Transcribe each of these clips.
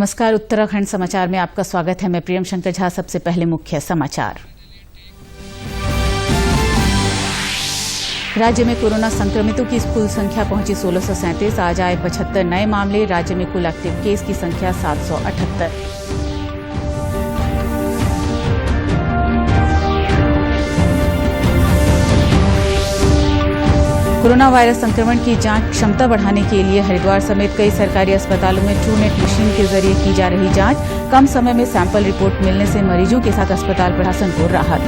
नमस्कार, उत्तराखंड समाचार में आपका स्वागत है। मैं प्रियम शंकर झा। सबसे पहले मुख्य समाचार। राज्य में कोरोना संक्रमितों की कुल संख्या पहुंची 1637। आज आए 75 नए मामले। राज्य में कुल एक्टिव केस की संख्या 778। कोरोना वायरस संक्रमण की जांच क्षमता बढ़ाने के लिए हरिद्वार समेत कई सरकारी अस्पतालों में ट्रूनेट मशीन के जरिए की जा रही जांच। कम समय में सैंपल रिपोर्ट मिलने से मरीजों के साथ अस्पताल प्रशासन को राहत।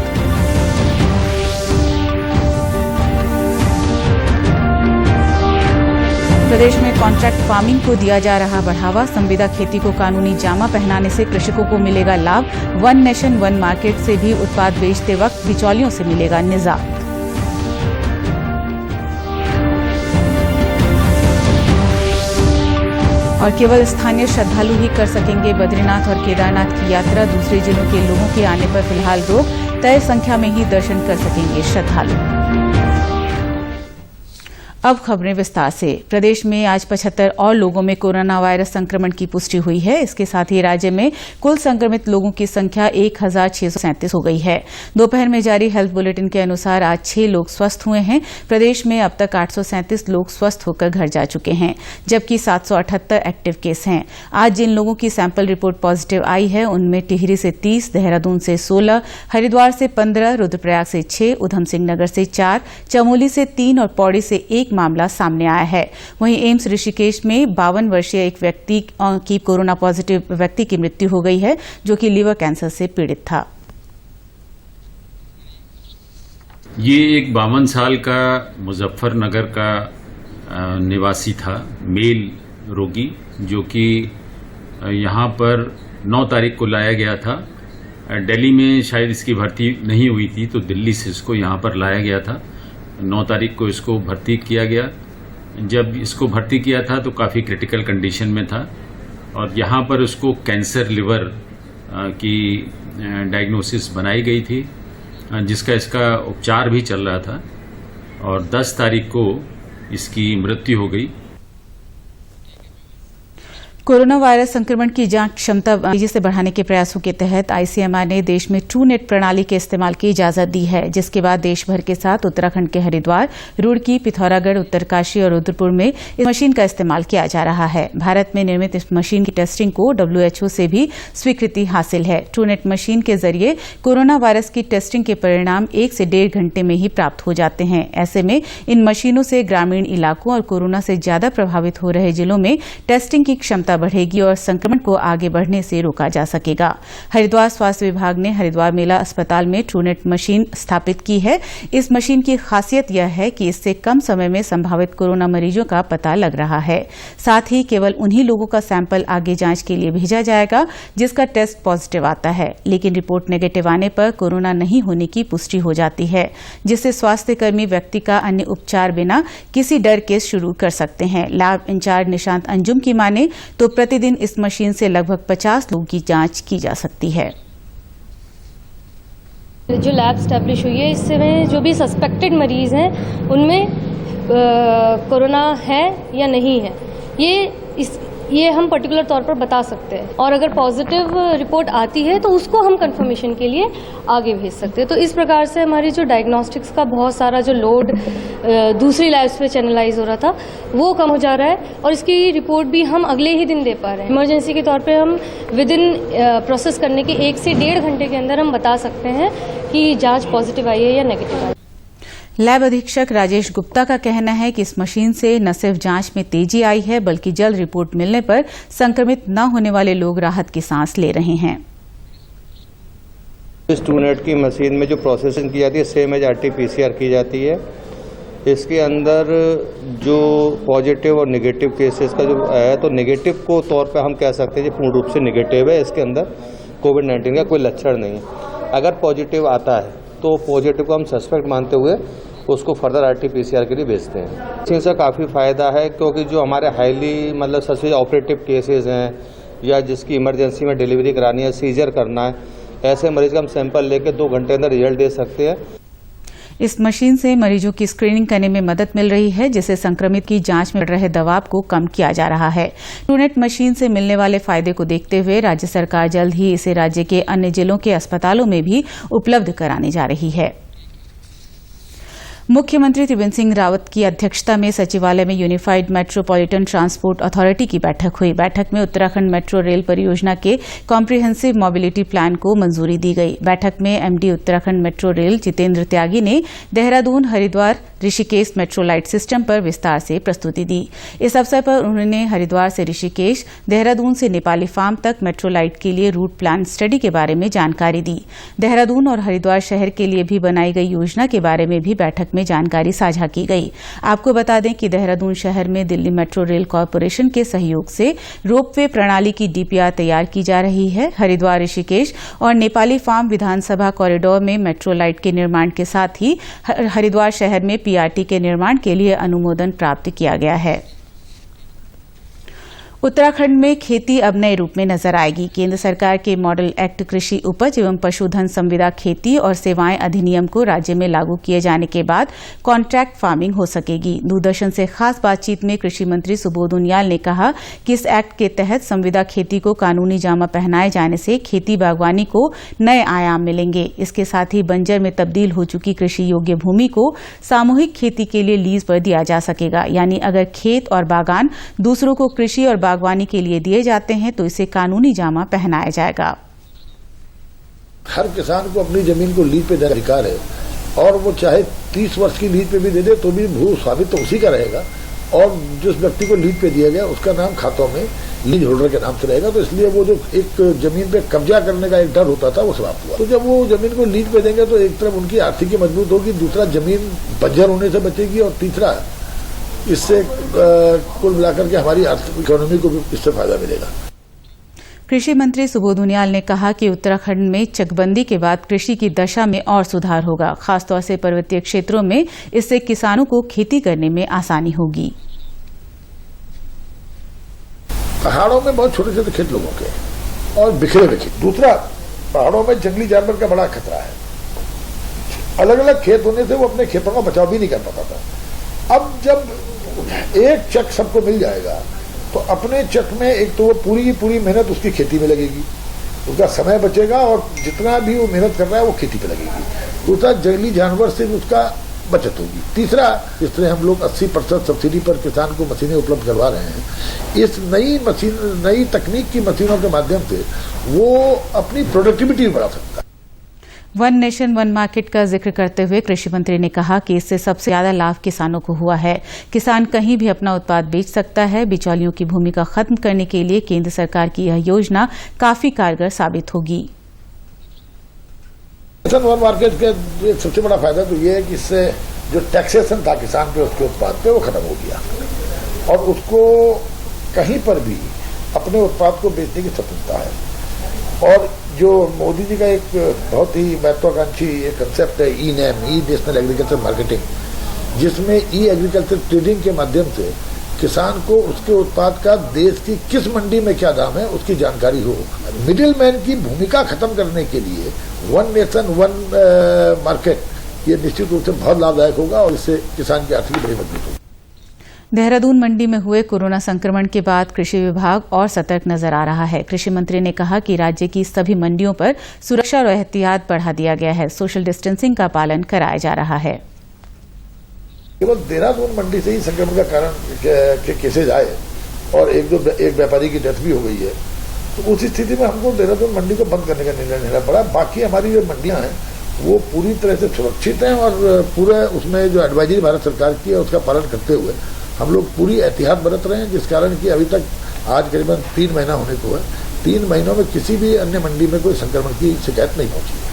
प्रदेश में कॉन्ट्रैक्ट फार्मिंग को दिया जा रहा बढ़ावा। संविदा खेती को कानूनी जामा पहनाने से कृषकों को मिलेगा लाभ। वन नेशन वन मार्केट से भी उत्पाद बेचते वक्त बिचौलियों से मिलेगा निजात। और केवल स्थानीय श्रद्धालु ही कर सकेंगे बद्रीनाथ और केदारनाथ की यात्रा। दूसरे जिलों के लोगों के आने पर फिलहाल रोक। तय संख्या में ही दर्शन कर सकेंगे श्रद्धालु। अब खबरें विस्तार से। प्रदेश में आज 75 और लोगों में कोरोना वायरस संक्रमण की पुष्टि हुई है। इसके साथ ही राज्य में कुल संक्रमित लोगों की संख्या 1637 हो गई है। दोपहर में जारी हेल्थ बुलेटिन के अनुसार आज 6 लोग स्वस्थ हुए हैं। प्रदेश में अब तक 837 लोग स्वस्थ होकर घर जा चुके हैं, जबकि 778 एक्टिव केस हैं। आज जिन लोगों की सैंपल रिपोर्ट पॉजिटिव आई है उनमें टिहरी से 30, देहरादून से 16, हरिद्वार से 15, रुद्रप्रयाग से 6, उधम सिंह नगर से 4, चमोली से 3 और पौड़ी से 1 मामला सामने आया है। वहीं एम्स ऋषिकेश में 52 वर्षीय एक व्यक्ति की कोरोना पॉजिटिव व्यक्ति की मृत्यु हो गई है, जो कि लीवर कैंसर से पीड़ित था। ये एक 52 साल का मुजफ्फरनगर का निवासी था, मेल रोगी, जो कि यहाँ पर 9 तारीख को लाया गया था। दिल्ली में शायद इसकी भर्ती नहीं हुई थी, तो दिल्ली से इसको यहाँ पर लाया गया था। 9 तारीख को इसको भर्ती किया गया। जब इसको भर्ती किया था तो काफ़ी क्रिटिकल कंडीशन में था और यहाँ पर उसको कैंसर लिवर की डायग्नोसिस बनाई गई थी, जिसका इसका उपचार भी चल रहा था और 10 तारीख को इसकी मृत्यु हो गई। कोरोना वायरस संक्रमण की जांच क्षमता तेजी से बढ़ाने के प्रयासों के तहत आईसीएमआर ने देश में ट्रूनेट प्रणाली के इस्तेमाल की इजाजत दी है, जिसके बाद देश भर के साथ उत्तराखंड के हरिद्वार, रुड़की, पिथौरागढ़, उत्तरकाशी और रुद्रपुर में इस मशीन का इस्तेमाल किया जा रहा है। भारत में निर्मित इस मशीन की टेस्टिंग को WHO से भी स्वीकृति हासिल है। ट्रूनेट मशीन के जरिए कोरोना वायरस की टेस्टिंग के परिणाम 1 से 1.5 घंटे में ही प्राप्त हो जाते हैं। ऐसे में इन मशीनों से ग्रामीण इलाकों और कोरोना से ज्यादा प्रभावित हो रहे जिलों में टेस्टिंग की क्षमता बढ़ेगी और संक्रमण को आगे बढ़ने से रोका जा सकेगा। हरिद्वार स्वास्थ्य विभाग ने हरिद्वार मेला अस्पताल में ट्रूनेट मशीन स्थापित की है। इस मशीन की खासियत यह है कि इससे कम समय में संभावित कोरोना मरीजों का पता लग रहा है। साथ ही केवल उन्हीं लोगों का सैंपल आगे जांच के लिए भेजा जाएगा जिसका टेस्ट पॉजिटिव आता है, लेकिन रिपोर्ट नेगेटिव आने पर कोरोना नहीं होने की पुष्टि हो जाती है, जिससे स्वास्थ्यकर्मी व्यक्ति का अन्य उपचार बिना किसी डर के शुरू कर सकते हैं। लैब इंचार्ज निशांत अंजुम की माने तो प्रतिदिन इस मशीन से लगभग 50 लोगों की जांच की जा सकती है। जो लैब स्टैब्लिश हुई है, इससे में जो भी सस्पेक्टेड मरीज हैं उनमें कोरोना है या नहीं है, ये हम पर्टिकुलर तौर पर बता सकते हैं। और अगर पॉजिटिव रिपोर्ट आती है तो उसको हम कंफर्मेशन के लिए आगे भेज सकते हैं। तो इस प्रकार से हमारी जो डायग्नोस्टिक्स का बहुत सारा जो लोड दूसरी लैब्स पे चैनलाइज हो रहा था वो कम हो जा रहा है और इसकी रिपोर्ट भी हम अगले ही दिन दे पा रहे हैं। इमरजेंसी के तौर पे हम विद इन प्रोसेस करने के 1 से 1.5 घंटे के अंदर हम बता सकते हैं कि जाँच पॉजिटिव आई है या नेगेटिव आई है। लैब अधीक्षक राजेश गुप्ता का कहना है कि इस मशीन से न सिर्फ जांच में तेजी आई है, बल्कि जल्द रिपोर्ट मिलने पर संक्रमित न होने वाले लोग राहत की सांस ले रहे हैं। इस ट्रूनेट की मशीन में जो प्रोसेसिंग की जाती है सेम एज RT-PCR की जाती है। इसके अंदर जो पॉजिटिव और नेगेटिव केसेस का जो है, तो नेगेटिव को तौर पे हम कह सकते हैं कि पूर्ण रूप से नेगेटिव है, इसके अंदर कोविड-19 का कोई लक्षण नहीं है। अगर पॉजिटिव आता है तो पॉजिटिव को हम सस्पेक्ट मानते हुए उसको फर्दर RT-PCR के लिए भेजते हैं। इससे काफ़ी फ़ायदा है, क्योंकि जो हमारे हाईली सबसे ऑपरेटिव केसेस हैं या जिसकी इमरजेंसी में डिलीवरी करानी है, सीजर करना है, ऐसे मरीज का हम सैंपल लेके 2 घंटे अंदर रिजल्ट दे सकते हैं। इस मशीन से मरीजों की स्क्रीनिंग करने में मदद मिल रही है, जिससे संक्रमित की जांच में बढ़ रहे दबाव को कम किया जा रहा है। ट्रूनेट मशीन से मिलने वाले फायदे को देखते हुए राज्य सरकार जल्द ही इसे राज्य के अन्य जिलों के अस्पतालों में भी उपलब्ध कराने जा रही है। मुख्यमंत्री त्रिवेंद्र सिंह रावत की अध्यक्षता में सचिवालय में यूनिफाइड मेट्रोपॉलिटन ट्रांसपोर्ट अथॉरिटी की बैठक हुई। बैठक में उत्तराखंड मेट्रो रेल परियोजना के कॉम्प्रिहेंसिव मोबिलिटी प्लान को मंजूरी दी गई। बैठक में MD Uttarakhand metro rail Jitendra Tyagi ने Dehradun, Haridwar, Rishikesh metro light system पर विस्तार से प्रस्तुति दी। इस अवसर पर उन्होंने हरिद्वार से ऋषिकेश, देहरादून से नेपाली फार्म तक मेट्रो लाइट के लिए रूट प्लान स्टडी के बारे में जानकारी दी। देहरादून और हरिद्वार शहर के लिए भी बनाई गई योजना के बारे में भी बैठक में जानकारी साझा की गई। आपको बता दें कि देहरादून शहर में दिल्ली मेट्रो रेल कॉरपोरेशन के सहयोग से रोपवे प्रणाली की डीपीआर तैयार की जा रही है। हरिद्वार, ऋषिकेश और नेपाली फार्म विधानसभा कॉरिडोर में मेट्रो लाइट के निर्माण के साथ ही हरिद्वार शहर में पीआरटी के निर्माण के लिए अनुमोदन प्राप्त किया गया है। उत्तराखंड में खेती अब नए रूप में नजर आएगी। केंद्र सरकार के मॉडल एक्ट कृषि उपज एवं पशुधन संविदा खेती और सेवाएं अधिनियम को राज्य में लागू किए जाने के बाद कॉन्ट्रैक्ट फार्मिंग हो सकेगी। दूरदर्शन से खास बातचीत में कृषि मंत्री सुबोध उनियाल ने कहा कि इस एक्ट के तहत संविदा खेती को कानूनी जामा पहनाए जाने से खेती बागवानी को नए आयाम मिलेंगे। इसके साथ ही बंजर में तब्दील हो चुकी कृषि योग्य भूमि को सामूहिक खेती के लिए लीज पर दिया जा सकेगा। यानी अगर खेत और बागान दूसरों को कृषि और बागवानी के लिए दिए जाते हैं तो इसे कानूनी जामा पहनाया जाएगा। हर किसान को अपनी जमीन को लीज पे देने का अधिकार है और वो चाहे 30 वर्ष की लीज पे भी दे दे तो भी भू स्वामित्व तो उसी का रहेगा और जिस व्यक्ति को लीज पे दिया गया उसका नाम खातों में लीज होल्डर के नाम से रहेगा। तो इसलिए वो जो एक जमीन पे कब्जा करने का एक डर होता था वो समाप्त हुआ। तो जब वो जमीन को लीज पे देंगे तो एक तरफ उनकी आर्थिकी मजबूत होगी, दूसरा जमीन बंजर होने से बचेगी और तीसरा इससे कुल मिलाकर के हमारी आर्थिक इकोनॉमी को भी इससे फायदा मिलेगा। कृषि मंत्री सुबोध उनियाल ने कहा कि उत्तराखंड में चकबंदी के बाद कृषि की दशा में और सुधार होगा। खासतौर से पर्वतीय क्षेत्रों में इससे किसानों को खेती करने में आसानी होगी। पहाड़ों में बहुत छोटे छोटे खेत लोगों के और बिखरे हुए खेत। दूसरा, पहाड़ों में जंगली जानवर का बड़ा खतरा है। अलग अलग खेत होने से वो अपने खेतों का बचाव भी नहीं कर पाता था। अब जब एक चक सबको मिल जाएगा तो अपने चक में एक तो वो पूरी की पूरी मेहनत उसकी खेती में लगेगी, उसका समय बचेगा और जितना भी वो मेहनत कर रहा है वो खेती पे लगेगी। दूसरा, जंगली जानवर से उसका बचत होगी। तीसरा, इस तरह हम लोग 80% सब्सिडी पर किसान को मशीनें उपलब्ध करवा रहे हैं। इस नई तकनीक की मशीनों के माध्यम से वो अपनी प्रोडक्टिविटी बढ़ा सकता है। वन नेशन वन मार्केट का जिक्र करते हुए कृषि मंत्री ने कहा कि इससे सबसे ज्यादा लाभ किसानों को हुआ है। किसान कहीं भी अपना उत्पाद बेच सकता है। बिचौलियों की भूमिका खत्म करने के लिए केंद्र सरकार की यह योजना काफी कारगर साबित होगी। वन मार्केट का सबसे बड़ा फायदा तो ये है कि इससे जो टैक्सेशन था किसान पे उसके उत्पाद पे वो खत्म हो गया और उसको कहीं पर भी अपने उत्पाद को बेचने की स्वतंत्रता है। और जो मोदी जी का एक बहुत ही महत्वाकांक्षी एक कंसेप्ट है ई-नैम, ई नेशनल एग्रीकल्चर मार्केटिंग, जिसमें ई एग्रीकल्चर ट्रेडिंग के माध्यम से किसान को उसके उत्पाद का देश की किस मंडी में क्या दाम है उसकी जानकारी हो। मिडिल मैन की भूमिका खत्म करने के लिए वन नेशन वन मार्केट ये निश्चित रूप से बहुत लाभदायक होगा और इससे किसान की आर्थिक बड़ी मजबूत होगी। देहरादून मंडी में हुए कोरोना संक्रमण के बाद कृषि विभाग और सतर्क नजर आ रहा है। कृषि मंत्री ने कहा कि राज्य की सभी मंडियों पर सुरक्षा और एहतियात बढ़ा दिया गया है। सोशल डिस्टेंसिंग का पालन कराया जा रहा है। केवल देहरादून मंडी से ही संक्रमण का कारण के केसेज आए और एक व्यापारी की डेथ भी हो गई है, तो उस स्थिति में हमको देहरादून मंडी को बंद करने का निर्णय लेना पड़ा। बाकी हमारी जो मंडियां हैं वो पूरी तरह से सुरक्षित हैं और पूरे उसमें जो एडवाइजरी भारत सरकार की है उसका पालन करते हुए हम लोग पूरी एहतियात बरत रहे हैं, जिस कारण कि अभी तक आज करीबन 3 महीना होने को है। 3 महीनों में किसी भी अन्य मंडी में कोई संक्रमण की शिकायत नहीं पहुंची है।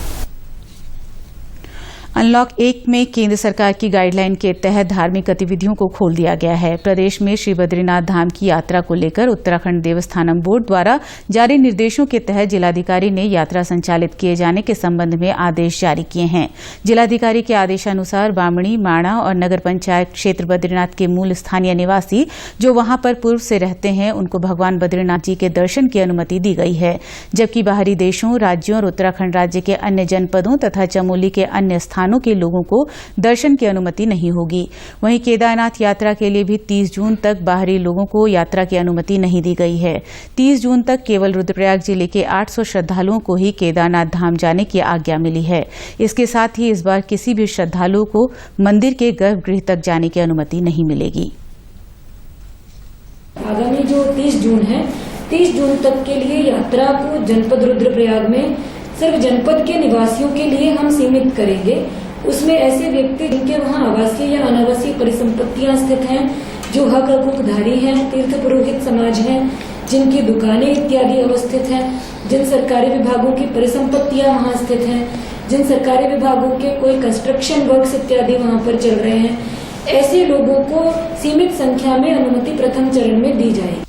अनलॉक 1 में केंद्र सरकार की गाइडलाइन के तहत धार्मिक गतिविधियों को खोल दिया गया है। प्रदेश में श्री बद्रीनाथ धाम की यात्रा को लेकर उत्तराखंड देवस्थानम बोर्ड द्वारा जारी निर्देशों के तहत जिलाधिकारी ने यात्रा संचालित किए जाने के संबंध में आदेश जारी किए हैं। जिलाधिकारी के आदेशानुसार बामणी, माणा और नगर पंचायत क्षेत्र बद्रीनाथ के मूल स्थानीय निवासी जो वहां पर पूर्व से रहते हैं उनको भगवान बद्रीनाथ जी के दर्शन की अनुमति दी गई है, जबकि बाहरी देशों, राज्यों और उत्तराखंड राज्य के अन्य जनपदों तथा चमोली के अन्य स्थानों स्थानों के लोगों को दर्शन की अनुमति नहीं होगी। वहीं केदारनाथ यात्रा के लिए भी 30 जून तक बाहरी लोगों को यात्रा की अनुमति नहीं दी गई है। 30 जून तक केवल रुद्रप्रयाग जिले के 800 श्रद्धालुओं को ही केदारनाथ धाम जाने की आज्ञा मिली है। इसके साथ ही इस बार किसी भी श्रद्धालुओं को मंदिर के गर्भगृह तक जाने की अनुमति नहीं मिलेगी। आगामी जो 30 जून है, 30 जून तक के लिए यात्रा को जनपद रुद्रप्रयाग में सिर्फ जनपद के निवासियों के लिए हम सीमित करेंगे। उसमें ऐसे व्यक्ति जिनके वहां आवासीय या अनावासीय परिसंपत्तियां स्थित हैं, जो हक हकूकधारी हैं, तीर्थ पुरोहित समाज हैं, जिनकी दुकानें इत्यादि अवस्थित हैं, जिन सरकारी विभागों की परिसंपत्तियां वहां स्थित हैं, जिन सरकारी विभागों के कोई कंस्ट्रक्शन वर्क्स इत्यादि वहां पर चल रहे हैं, ऐसे लोगों को सीमित संख्या में अनुमति प्रथम चरण में दी जाएगी।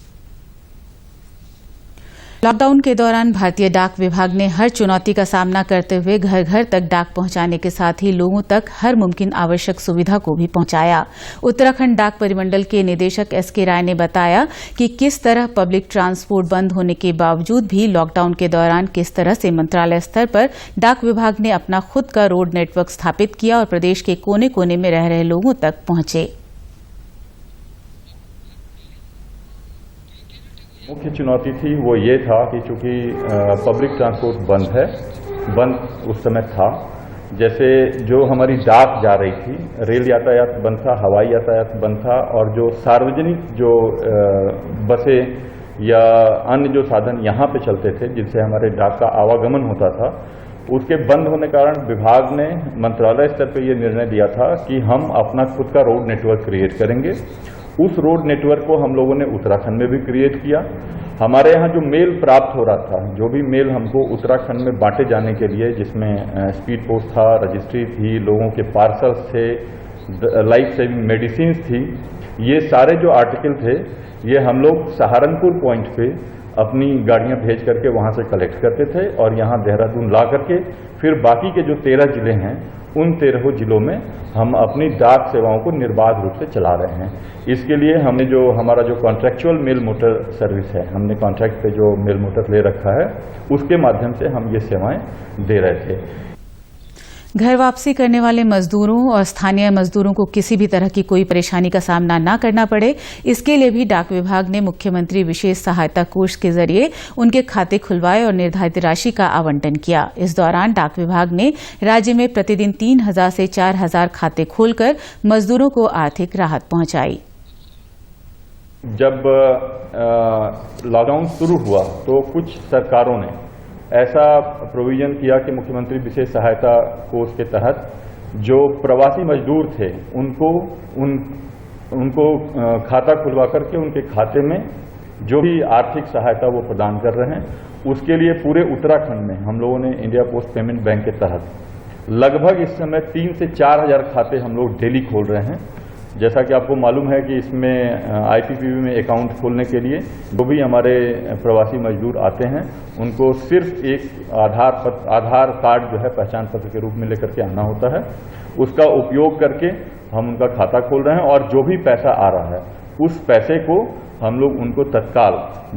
लॉकडाउन के दौरान भारतीय डाक विभाग ने हर चुनौती का सामना करते हुए घर घर तक डाक पहुंचाने के साथ ही लोगों तक हर मुमकिन आवश्यक सुविधा को भी पहुंचाया। उत्तराखंड डाक परिमंडल के निदेशक एसके राय ने बताया कि किस तरह पब्लिक ट्रांसपोर्ट बंद होने के बावजूद भी लॉकडाउन के दौरान किस तरह से मंत्रालय स्तर पर डाक विभाग ने अपना खुद का रोड नेटवर्क स्थापित किया और प्रदेश के कोने कोने में रह रहे लोगों तक पहुंचे। मुख्य चुनौती थी वो ये था कि चूंकि पब्लिक ट्रांसपोर्ट बंद उस समय था, जैसे जो हमारी डाक जा रही थी, रेल यातायात बंद था, हवाई यातायात बंद था, और जो सार्वजनिक जो बसें या अन्य जो साधन यहाँ पे चलते थे जिनसे हमारे डाक का आवागमन होता था, उसके बंद होने के कारण विभाग ने मंत्रालय स्तर पे ये निर्णय लिया था कि हम अपना खुद का रोड नेटवर्क क्रिएट करेंगे। उस रोड नेटवर्क को हम लोगों ने उत्तराखंड में भी क्रिएट किया। हमारे यहाँ जो मेल प्राप्त हो रहा था, जो भी मेल हमको उत्तराखंड में बांटे जाने के लिए, जिसमें स्पीड पोस्ट था, रजिस्ट्री थी, लोगों के पार्सल्स थे, लाइफ सेविंग मेडिसिन थी, ये सारे जो आर्टिकल थे ये हम लोग सहारनपुर पॉइंट पे अपनी गाड़ियां भेज करके वहां से कलेक्ट करते थे और यहाँ देहरादून ला करके फिर बाकी के जो 13 जिले हैं उन 13 जिलों में हम अपनी डाक सेवाओं को निर्बाध रूप से चला रहे हैं। इसके लिए हमने जो हमारा जो कॉन्ट्रैक्चुअल मेल मोटर सर्विस है, हमने कॉन्ट्रैक्ट पे जो मेल मोटर ले रखा है, उसके माध्यम से हम ये सेवाएं दे रहे थे। घर वापसी करने वाले मजदूरों और स्थानीय मजदूरों को किसी भी तरह की कोई परेशानी का सामना न करना पड़े, इसके लिए भी डाक विभाग ने मुख्यमंत्री विशेष सहायता कोष के जरिए उनके खाते खुलवाए और निर्धारित राशि का आवंटन किया। इस दौरान डाक विभाग ने राज्य में प्रतिदिन 3,000 से 4,000 खाते खोलकर मजदूरों को आर्थिक राहत पहुंचाई। जब लॉकडाउन शुरू हुआ तो कुछ सरकारों ने ऐसा प्रोविजन किया कि मुख्यमंत्री विशेष सहायता कोष के तहत जो प्रवासी मजदूर थे उनको खाता खुलवा करके उनके खाते में जो भी आर्थिक सहायता वो प्रदान कर रहे हैं, उसके लिए पूरे उत्तराखंड में हम लोगों ने इंडिया पोस्ट पेमेंट बैंक के तहत लगभग इस समय 3 से 4,000 खाते हम लोग डेली खोल रहे हैं। जैसा कि आपको मालूम है कि इसमें आईपीपीबी में अकाउंट खोलने के लिए जो भी हमारे प्रवासी मजदूर आते हैं उनको सिर्फ एक आधार कार्ड जो है पहचान पत्र के रूप में लेकर के आना होता है। उसका उपयोग करके हम उनका खाता खोल रहे हैं और जो भी पैसा आ रहा है उस पैसे को हम लोग उनको तत्काल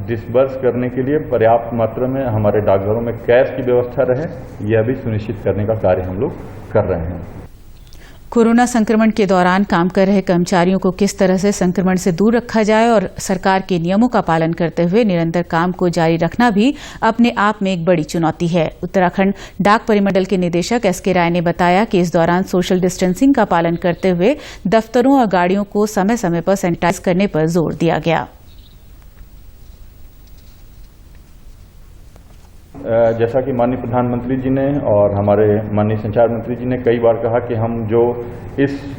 डिसबर्स करने के लिए पर्याप्त मात्रा में हमारे डाकघरों में कैश की व्यवस्था रहे, यह भी सुनिश्चित करने का कार्य हम लोग कर रहे हैं। कोरोना संक्रमण के दौरान काम कर रहे कर्मचारियों को किस तरह से संक्रमण से दूर रखा जाए और सरकार के नियमों का पालन करते हुए निरंतर काम को जारी रखना भी अपने आप में एक बड़ी चुनौती है। उत्तराखंड डाक परिमंडल के निदेशक एसके राय ने बताया कि इस दौरान सोशल डिस्टेंसिंग का पालन करते हुए दफ्तरों और गाड़ियों को समय समय पर सैनिटाइज करने पर जोर दिया गया। जैसा कि माननीय प्रधानमंत्री जी ने और हमारे माननीय संचार मंत्री जी ने कई बार कहा कि हम जो इस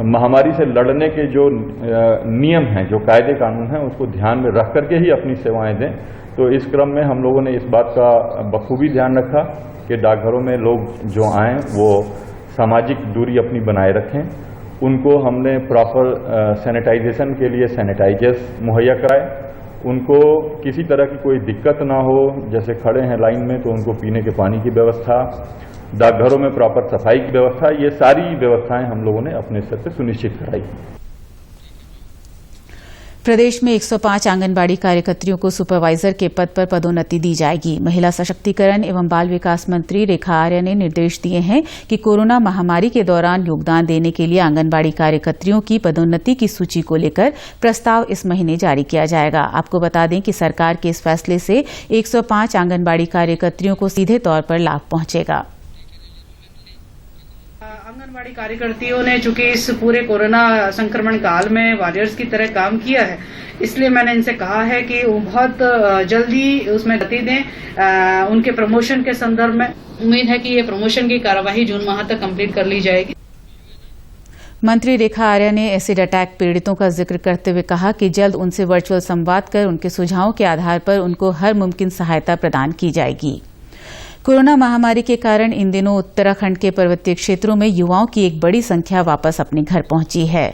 महामारी से लड़ने के जो नियम हैं, जो कायदे कानून हैं, उसको ध्यान में रख करके ही अपनी सेवाएं दें। तो इस क्रम में हम लोगों ने इस बात का बखूबी ध्यान रखा कि डाकघरों में लोग जो आएँ वो सामाजिक दूरी अपनी बनाए रखें। उनको हमने प्रॉपर सैनिटाइजेशन के लिए सैनिटाइजर्स मुहैया कराए। उनको किसी तरह की कोई दिक्कत ना हो, जैसे खड़े हैं लाइन में तो उनको पीने के पानी की व्यवस्था, डाकघरों में प्रॉपर सफाई की व्यवस्था, ये सारी व्यवस्थाएं हम लोगों ने अपने स्तर से सुनिश्चित कराई। प्रदेश में 105 आंगनबाड़ी कार्यकर्त्रियों को सुपरवाइजर के पद पर पदोन्नति दी जाएगी। महिला सशक्तिकरण एवं बाल विकास मंत्री रेखा आर्य ने निर्देश दिए हैं कि कोरोना महामारी के दौरान योगदान देने के लिए आंगनबाड़ी कार्यकर्त्रियों की पदोन्नति की सूची को लेकर प्रस्ताव इस महीने जारी किया जाएगा। आपको बता दें कि सरकार के इस फैसले से 105 आंगनबाड़ी कार्यकर्त्रियों को सीधे तौर पर लाभ पहुंचेगा। आंगनबाड़ी कार्यकर्तियों ने चूंकि इस पूरे कोरोना संक्रमण काल में वॉरियर्स की तरह काम किया है, इसलिए मैंने इनसे कहा है कि वो बहुत जल्दी उसमें गति दें। उनके प्रमोशन के संदर्भ में उम्मीद है कि ये प्रमोशन की कार्यवाही जून माह तक कंप्लीट कर ली जाएगी। मंत्री रेखा आर्य ने एसिड अटैक पीड़ितों का जिक्र करते हुए कहा कि जल्द उनसे वर्चुअल संवाद कर उनके सुझावों के आधार पर उनको हर मुमकिन सहायता प्रदान की जाएगी। कोरोना महामारी के कारण इन दिनों उत्तराखंड के पर्वतीय क्षेत्रों में युवाओं की एक बड़ी संख्या वापस अपने घर पहुंची है।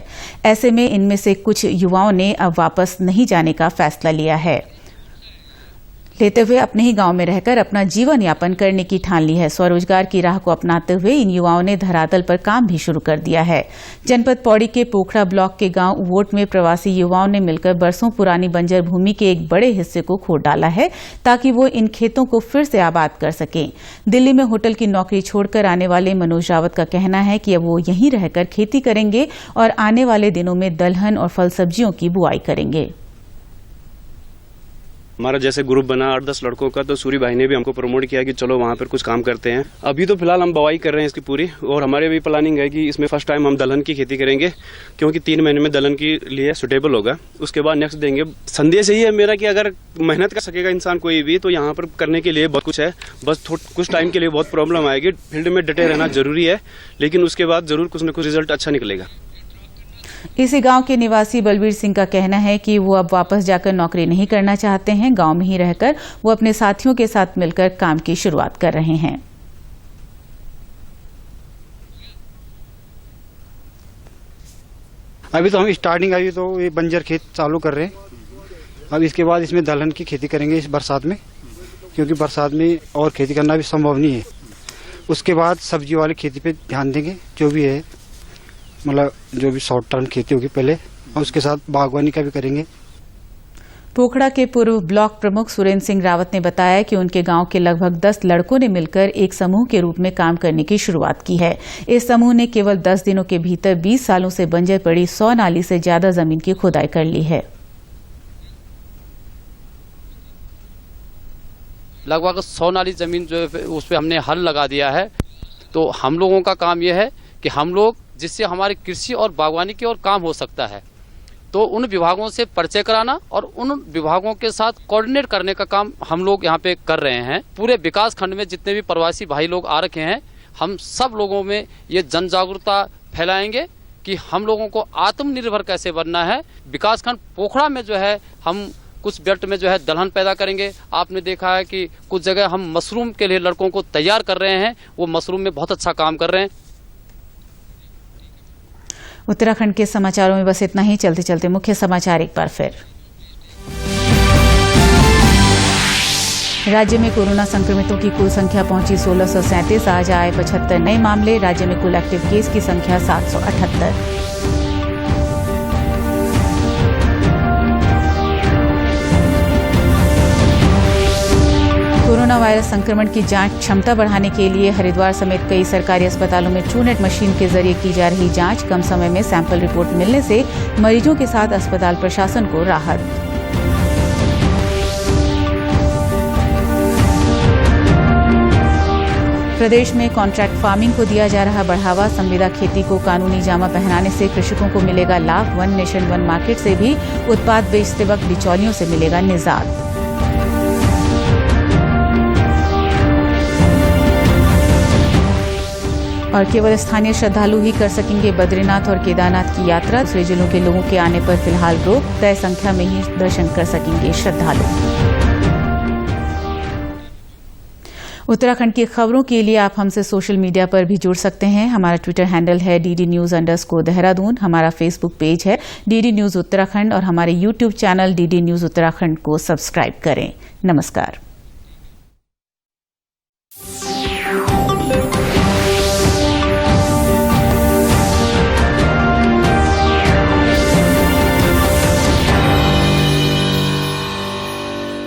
ऐसे में इनमें से कुछ युवाओं ने अब वापस नहीं जाने का फैसला लिया है, लेते हुए अपने ही गांव में रहकर अपना जीवन यापन करने की ठान ली है। स्वरोजगार की राह को अपनाते हुए इन युवाओं ने धरातल पर काम भी शुरू कर दिया है। जनपद पौड़ी के पोखड़ा ब्लॉक के गांव उवोट में प्रवासी युवाओं ने मिलकर बरसों पुरानी बंजर भूमि के एक बड़े हिस्से को खोद डाला है ताकि वो इन खेतों को फिर से आबाद कर सकें। दिल्ली में होटल की नौकरी छोड़कर आने वाले मनोज रावत का कहना है कि अब वो यहीं रहकर खेती करेंगे और आने वाले दिनों में दलहन और फल सब्जियों की बुआई करेंगे। हमारा जैसे ग्रुप बना 8-10 लड़कों का, तो सूरी भाई ने भी हमको प्रमोट किया कि चलो वहाँ पर कुछ काम करते हैं। अभी तो फिलहाल हम बुआई कर रहे हैं इसकी पूरी, और हमारे भी प्लानिंग है कि इसमें फर्स्ट टाइम हम दलहन की खेती करेंगे, क्योंकि 3 महीने में दलहन के लिए सुटेबल होगा। उसके बाद नेक्स्ट देंगे। संदेश यही है मेरा कि अगर मेहनत कर सकेगा इंसान कोई भी, तो यहाँ पर करने के लिए बहुत कुछ है। बस कुछ टाइम के लिए बहुत प्रॉब्लम आएगी, फील्ड में डटे रहना जरूरी है, लेकिन उसके बाद जरूर कुछ न कुछ रिजल्ट अच्छा निकलेगा। इसी गांव के निवासी बलबीर सिंह का कहना है कि वो अब वापस जाकर नौकरी नहीं करना चाहते हैं। गांव में ही रहकर वो अपने साथियों के साथ मिलकर काम की शुरुआत कर रहे हैं। अभी तो हम स्टार्टिंग, अभी तो ये बंजर खेत चालू कर रहे हैं। अब इसके बाद इसमें दलहन की खेती करेंगे इस बरसात में, क्योंकि बरसात में और खेती करना भी संभव नहीं है। उसके बाद सब्जी वाली खेती पे ध्यान देंगे, जो भी है मतलब जो भी शॉर्ट टर्म खेती होगी पहले, और उसके साथ बागवानी का भी करेंगे। पोखड़ा के पूर्व ब्लॉक प्रमुख सुरेंद्र सिंह रावत ने बताया कि उनके गांव के लगभग 10 लड़कों ने मिलकर एक समूह के रूप में काम करने की शुरुआत की है। इस समूह ने केवल 10 दिनों के भीतर 20 सालों से बंजर पड़ी 100 नाली से ज्यादा जमीन की खुदाई कर ली है। लगभग 100 नाली जमीन जो है उस पर हमने हल लगा दिया है। तो हम लोगों का काम यह है कि हम लोग जिससे हमारी कृषि और बागवानी की ओर काम हो सकता है, तो उन विभागों से परिचय कराना और उन विभागों के साथ कोऑर्डिनेट करने का काम हम लोग यहाँ पे कर रहे हैं। पूरे विकास खंड में जितने भी प्रवासी भाई लोग आ रखे हैं, हम सब लोगों में ये जन जागरूकता फैलाएंगे कि हम लोगों को आत्मनिर्भर कैसे बनना है। विकास खंड पोखड़ा में जो है हम कुछ बेल्ट में जो है दलहन पैदा करेंगे। आपने देखा है कि कुछ जगह हम मशरूम के लिए लड़कों को तैयार कर रहे हैं, वो मशरूम में बहुत अच्छा काम कर रहे हैं। उत्तराखंड के समाचारों में बस इतना ही। चलते चलते मुख्य समाचार एक बार फिर। राज्य में कोरोना संक्रमितों की कुल संख्या पहुंची 1637। आज आए 75 नए मामले। राज्य में कुल एक्टिव केस की संख्या 778। कोरोना वायरस संक्रमण की जांच क्षमता बढ़ाने के लिए हरिद्वार समेत कई सरकारी अस्पतालों में ट्रूनेट मशीन के जरिए की जा रही जांच। कम समय में सैंपल रिपोर्ट मिलने से मरीजों के साथ अस्पताल प्रशासन को राहत। प्रदेश में कॉन्ट्रैक्ट फार्मिंग को दिया जा रहा बढ़ावा। संविदा खेती को कानूनी जामा पहनाने से कृषकों को मिलेगा लाभ। वन नेशन वन मार्केट से भी उत्पाद बेचते वक्त बिचौलियों से मिलेगा निजात। और केवल स्थानीय श्रद्धालु ही कर सकेंगे बद्रीनाथ और केदारनाथ की यात्रा। दूसरे जिलों के लोगों के आने पर फिलहाल रोक। तय संख्या में ही दर्शन कर सकेंगे श्रद्धालु। उत्तराखंड की खबरों के लिए आप हमसे सोशल मीडिया पर भी जुड़ सकते हैं। हमारा ट्विटर हैंडल है DD News_देहरादून। हमारा फेसबुक पेज है DD News उत्तराखंड और हमारे YouTube channel DD News Uttarakhand को सब्सक्राइब करें। नमस्कार।